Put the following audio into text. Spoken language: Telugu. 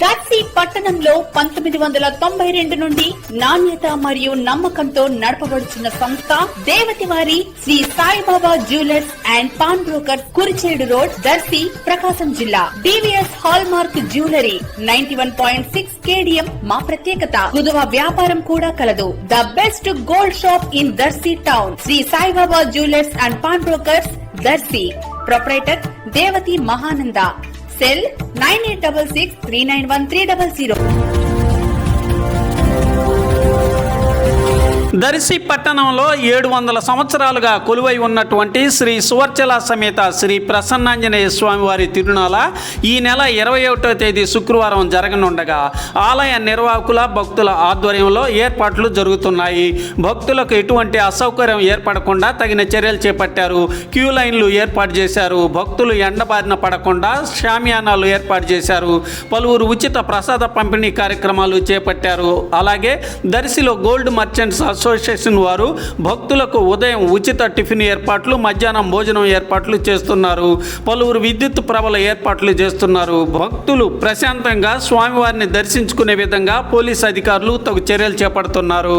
దర్శి పట్టణంలో 1992 నుండి నాణ్యత మరియు నమ్మకంతో నడపబడుచున్న సంస్థ దేవతివారి Shri Saibaba jewellers and pawn brokers, Kurichedu road, Darsi, Prakasam జిల్లా. DVS hallmark jewellery 91.6 KDM మా ప్రత్యేకత. కుదువ వ్యాపారం కూడా కలదు. The best gold shop in Darsi town. Shri Saibaba jewellers and pawn brokers, Darsi. Proprietor Devati Mahananda. Cell 9866391300. Darsi పట్టణంలో 700 సంవత్సరాలుగా కొలువై ఉన్నటువంటి శ్రీ సువర్చల సమేత శ్రీ ప్రసన్నాంజనేయ స్వామి వారి తిరునాళ ఈ నెల 21వ తేదీ శుక్రవారం జరగనుండగా ఆలయ నిర్వాహకుల, భక్తుల ఆధ్వర్యంలో ఏర్పాట్లు జరుగుతున్నాయి. భక్తులకు ఎటువంటి అసౌకర్యం ఏర్పడకుండా తగిన చర్యలు చేపట్టారు. క్యూ లైన్లు ఏర్పాటు చేశారు. భక్తులు ఎండబారిన పడకుండా షామియానాలు ఏర్పాటు చేశారు. పలువురు ఉచిత ప్రసాద పంపిణీ కార్యక్రమాలు చేపట్టారు. అలాగే దర్శిలో గోల్డ్ మర్చెంట్స్ అసోసియేషన్ వారు భక్తులకు ఉదయం ఉచిత టిఫిన్ ఏర్పాట్లు, మధ్యాహ్నం భోజనం ఏర్పాట్లు చేస్తున్నారు. పలువురు విద్యుత్ ప్రభల ఏర్పాట్లు చేస్తున్నారు. భక్తులు ప్రశాంతంగా స్వామివారిని దర్శించుకునే విధంగా పోలీసు అధికారులు తగు చర్యలు చేపడుతున్నారు.